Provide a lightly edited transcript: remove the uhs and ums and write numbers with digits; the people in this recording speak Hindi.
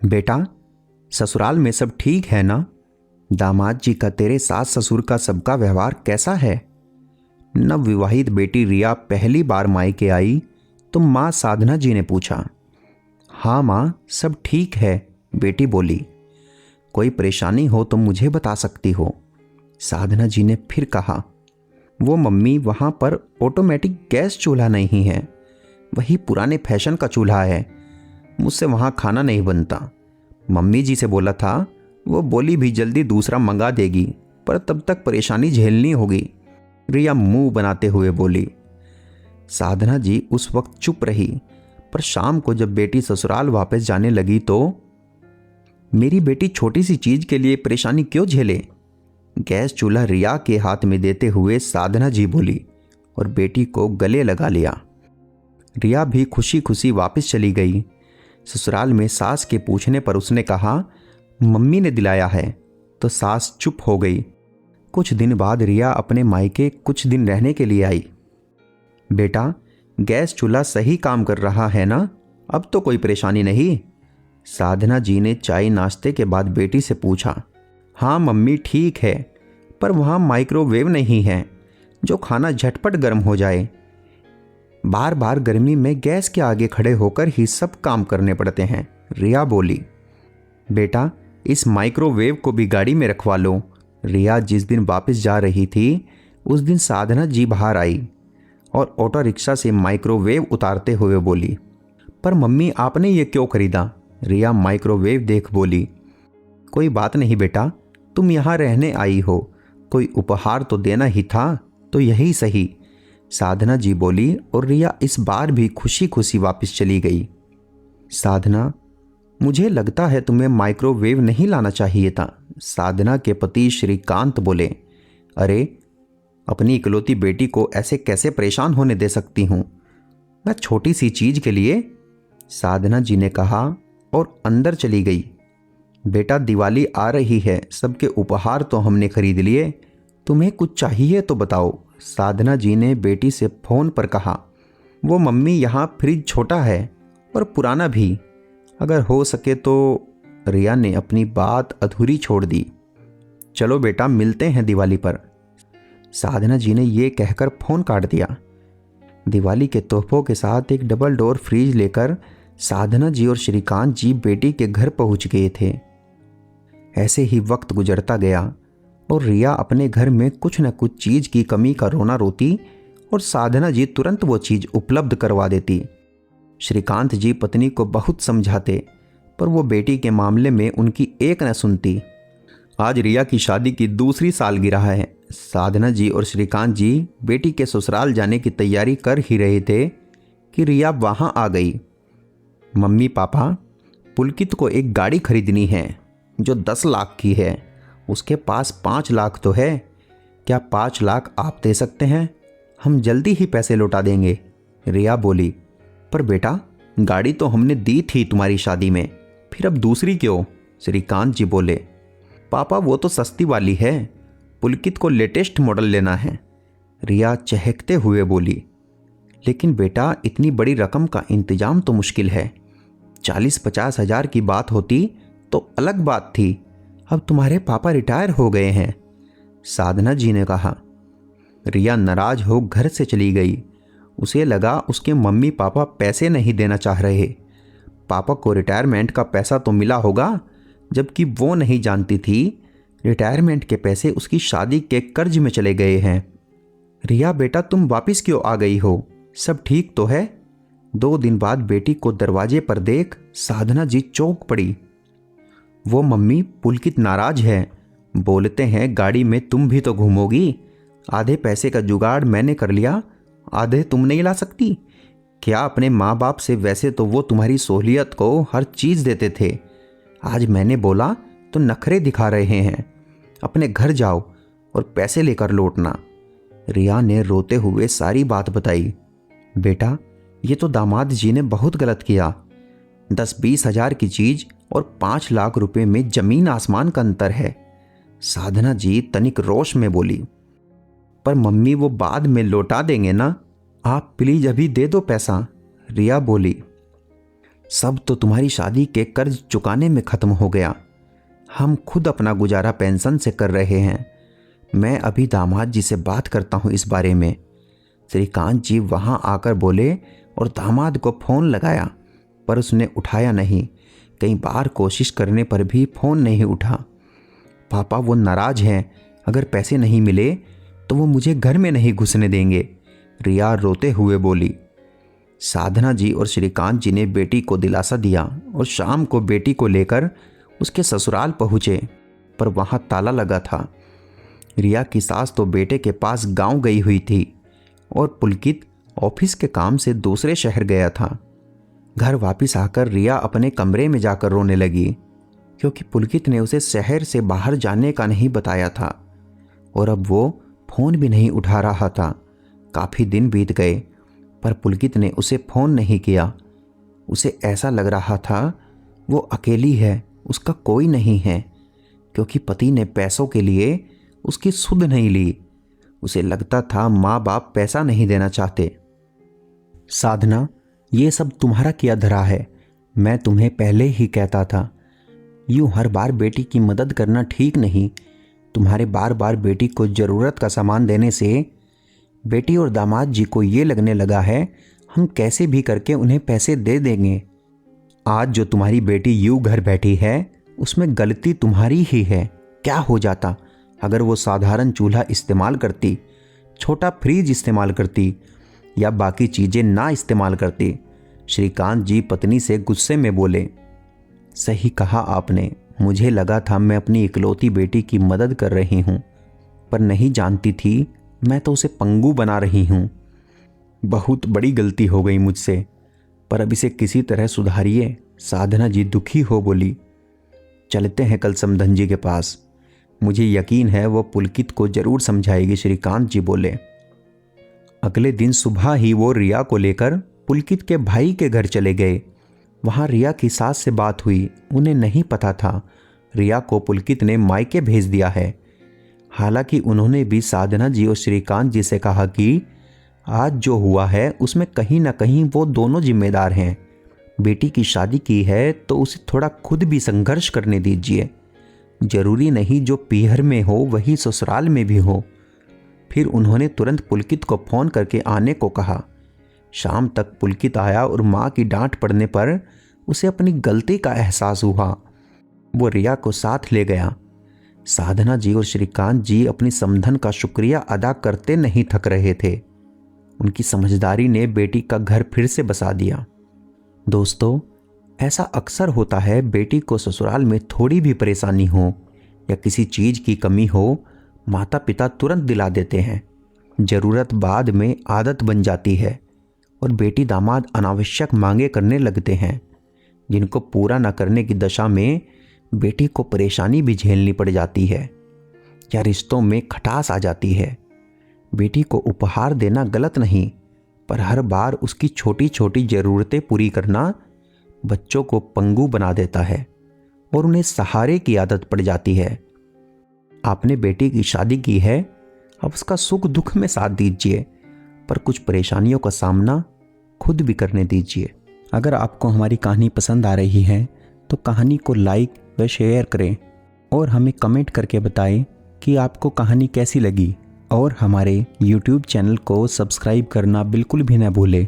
बेटा, ससुराल में सब ठीक है ना? दामाद जी का, तेरे सास ससुर का सबका व्यवहार कैसा है? नवविवाहित बेटी रिया पहली बार मायके आई तो माँ साधना जी ने पूछा। हाँ माँ, सब ठीक है, बेटी बोली। कोई परेशानी हो तो मुझे बता सकती हो, साधना जी ने फिर कहा। वो मम्मी, वहाँ पर ऑटोमेटिक गैस चूल्हा नहीं है, वही पुराने फैशन का चूल्हा है। मुझसे वहाँ खाना नहीं बनता। मम्मी जी से बोला था, वो बोली भी जल्दी दूसरा मंगा देगी, पर तब तक परेशानी झेलनी होगी, रिया मुंह बनाते हुए बोली। साधना जी उस वक्त चुप रही, पर शाम को जब बेटी ससुराल वापस जाने लगी तो मेरी बेटी छोटी सी चीज के लिए परेशानी क्यों झेले? गैस चूल्हा रिया के हाथ में देते हुए साधना जी बोली और बेटी को गले लगा लिया। रिया भी खुशी खुशी वापस चली गई। ससुराल में सास के पूछने पर उसने कहा, मम्मी ने दिलाया है, तो सास चुप हो गई। कुछ दिन बाद रिया अपने मायके कुछ दिन रहने के लिए आई। बेटा, गैस चूल्हा सही काम कर रहा है ना? अब तो कोई परेशानी नहीं? साधना जी ने चाय नाश्ते के बाद बेटी से पूछा। हाँ मम्मी, ठीक है, पर वहाँ माइक्रोवेव नहीं है जो खाना झटपट गर्म हो जाए। बार बार गर्मी में गैस के आगे खड़े होकर ही सब काम करने पड़ते हैं, रिया बोली। बेटा, इस माइक्रोवेव को भी गाड़ी में रखवा लो। रिया जिस दिन वापस जा रही थी उस दिन साधना जी बाहर आई और ऑटो रिक्शा से माइक्रोवेव उतारते हुए बोली। पर मम्मी, आपने ये क्यों खरीदा? रिया माइक्रोवेव देख बोली। कोई बात नहीं बेटा, तुम यहाँ रहने आई हो, कोई उपहार तो देना ही था, तो यही सही, साधना जी बोली और रिया इस बार भी खुशी खुशी वापस चली गई। साधना, मुझे लगता है तुम्हें माइक्रोवेव नहीं लाना चाहिए था, साधना के पति श्रीकांत बोले। अरे, अपनी इकलौती बेटी को ऐसे कैसे परेशान होने दे सकती हूँ मैं छोटी सी चीज के लिए, साधना जी ने कहा और अंदर चली गई। बेटा, दिवाली आ रही है, सबके उपहार तो हमने खरीद लिए, तुम्हें कुछ चाहिए तो बताओ, साधना जी ने बेटी से फोन पर कहा। वो मम्मी, यहाँ फ्रिज छोटा है और पुराना भी, अगर हो सके तो, रिया ने अपनी बात अधूरी छोड़ दी। चलो बेटा, मिलते हैं दिवाली पर, साधना जी ने ये कहकर फोन काट दिया। दिवाली के तोहफों के साथ एक डबल डोर फ्रिज लेकर साधना जी और श्रीकांत जी बेटी के घर पहुंच गए थे। ऐसे ही वक्त गुजरता गया और रिया अपने घर में कुछ न कुछ चीज की कमी का रोना रोती और साधना जी तुरंत वो चीज उपलब्ध करवा देती। श्रीकांत जी पत्नी को बहुत समझाते, पर वो बेटी के मामले में उनकी एक न सुनती। आज रिया की शादी की दूसरी सालगिरह है। साधना जी और श्रीकांत जी बेटी के ससुराल जाने की तैयारी कर ही रहे थे कि रिया वहां आ गई। मम्मी पापा, पुलकित को एक गाड़ी खरीदनी है जो 10 लाख की है, उसके पास 5 लाख तो है, क्या 5 लाख आप दे सकते हैं? हम जल्दी ही पैसे लौटा देंगे, रिया बोली। पर बेटा, गाड़ी तो हमने दी थी तुम्हारी शादी में, फिर अब दूसरी क्यों? श्रीकांत जी बोले। पापा, वो तो सस्ती वाली है, पुलकित को लेटेस्ट मॉडल लेना है, रिया चहकते हुए बोली। लेकिन बेटा, इतनी बड़ी रकम का इंतजाम तो मुश्किल है, 40-50 हजार की बात होती तो अलग बात थी, अब तुम्हारे पापा रिटायर हो गए हैं, साधना जी ने कहा। रिया नाराज हो घर से चली गई। उसे लगा उसके मम्मी पापा पैसे नहीं देना चाह रहे। पापा को रिटायरमेंट का पैसा तो मिला होगा, जबकि वो नहीं जानती थी रिटायरमेंट के पैसे उसकी शादी के कर्ज में चले गए हैं। रिया बेटा, तुम वापस क्यों आ गई हो? सब ठीक तो है? 2 दिन बाद बेटी को दरवाजे पर देख साधना जी चौंक पड़ी। वो मम्मी, पुलकित नाराज है, बोलते हैं गाड़ी में तुम भी तो घूमोगी, आधे पैसे का जुगाड़ मैंने कर लिया, आधे तुम नहीं ला सकती क्या? अपने माँ बाप से वैसे तो वो तुम्हारी सहूलियत को हर चीज़ देते थे, आज मैंने बोला तो नखरे दिखा रहे हैं, अपने घर जाओ और पैसे लेकर लौटना, रिया ने रोते हुए सारी बात बताई। बेटा, ये तो दामाद जी ने बहुत गलत किया, 10-20 हजार की चीज और 5 लाख रुपए में जमीन आसमान का अंतर है, साधना जी तनिक रोष में बोली। पर मम्मी, वो बाद में लौटा देंगे ना, आप प्लीज अभी दे दो पैसा, रिया बोली। सब तो तुम्हारी शादी के कर्ज चुकाने में ख़त्म हो गया। हम खुद अपना गुजारा पेंशन से कर रहे हैं। मैं अभी दामाद जी से बात करता हूँ इस बारे में। श्रीकांत जी वहाँ आकर बोले और दामाद को फ़ोन लगाया, पर उसने उठाया नहीं। कई बार कोशिश करने पर भी फ़ोन नहीं उठा। पापा वो नाराज़ हैं, अगर पैसे नहीं मिले तो वो मुझे घर में नहीं घुसने देंगे, रिया रोते हुए बोली। साधना जी और श्रीकांत जी ने बेटी को दिलासा दिया और शाम को बेटी को लेकर उसके ससुराल पहुँचे, पर वहाँ ताला लगा था। रिया की सास तो बेटे के पास गांव गई हुई थी और पुलकित ऑफिस के काम से दूसरे शहर गया था। घर वापस आकर रिया अपने कमरे में जाकर रोने लगी, क्योंकि पुलकित ने उसे शहर से बाहर जाने का नहीं बताया था और अब वो फ़ोन भी नहीं उठा रहा था। काफ़ी दिन बीत गए, पर पुलकित ने उसे फ़ोन नहीं किया। उसे ऐसा लग रहा था वो अकेली है, उसका कोई नहीं है, क्योंकि पति ने पैसों के लिए उसकी सुध नहीं ली। उसे लगता था माँ बाप पैसा नहीं देना चाहते। साधना, ये सब तुम्हारा किया धरा है। मैं तुम्हें पहले ही कहता था, यूँ हर बार बेटी की मदद करना ठीक नहीं। तुम्हारे बार बार बेटी को ज़रूरत का सामान देने से बेटी और दामाद जी को ये लगने लगा है हम कैसे भी करके उन्हें पैसे दे देंगे। आज जो तुम्हारी बेटी यूँ घर बैठी है उसमें गलती तुम्हारी ही है। क्या हो जाता अगर वो साधारण चूल्हा इस्तेमाल करती, छोटा फ्रिज इस्तेमाल करती या बाकी चीज़ें ना इस्तेमाल करती। श्रीकांत जी पत्नी से गुस्से में बोले। सही कहा आपने, मुझे लगा था मैं अपनी इकलौती बेटी की मदद कर रही हूँ, पर नहीं जानती थी मैं तो उसे पंगु बना रही हूँ। बहुत बड़ी गलती हो गई मुझसे, पर अब इसे किसी तरह सुधारिए। साधना जी दुखी हो बोली। चलते हैं कल समधन जी के पास, मुझे यकीन है वो पुलकित को जरूर समझाएगी, श्रीकांत जी बोले। अगले दिन सुबह ही वो रिया को लेकर पुलकित के भाई के घर चले गए। वहाँ रिया की सास से बात हुई। उन्हें नहीं पता था रिया को पुलकित ने मायके भेज दिया है। हालांकि उन्होंने भी साधना जी और श्रीकांत जी से कहा कि आज जो हुआ है उसमें कहीं ना कहीं वो दोनों जिम्मेदार हैं। बेटी की शादी की है तो उसे थोड़ा खुद भी संघर्ष करने दीजिए। जरूरी नहीं जो पीहर में हो वही ससुराल में भी हो। फिर उन्होंने तुरंत पुलकित को फ़ोन करके आने को कहा। शाम तक पुलकित आया और माँ की डांट पड़ने पर उसे अपनी गलती का एहसास हुआ। वो रिया को साथ ले गया। साधना जी और श्रीकांत जी अपनी समधन का शुक्रिया अदा करते नहीं थक रहे थे। उनकी समझदारी ने बेटी का घर फिर से बसा दिया। दोस्तों, ऐसा अक्सर होता है, बेटी को ससुराल में थोड़ी भी परेशानी हो या किसी चीज़ की कमी हो, माता पिता तुरंत दिला देते हैं। ज़रूरत बाद में आदत बन जाती है और बेटी दामाद अनावश्यक मांगे करने लगते हैं, जिनको पूरा न करने की दशा में बेटी को परेशानी भी झेलनी पड़ जाती है या रिश्तों में खटास आ जाती है। बेटी को उपहार देना गलत नहीं, पर हर बार उसकी छोटी छोटी ज़रूरतें पूरी करना बच्चों को पंगु बना देता है और उन्हें सहारे की आदत पड़ जाती है। आपने बेटी की शादी की है, अब उसका सुख दुख में साथ दीजिए, पर कुछ परेशानियों का सामना खुद भी करने दीजिए। अगर आपको हमारी कहानी पसंद आ रही है तो कहानी को लाइक व शेयर करें और हमें कमेंट करके बताएं कि आपको कहानी कैसी लगी, और हमारे YouTube चैनल को सब्सक्राइब करना बिल्कुल भी न भूलें।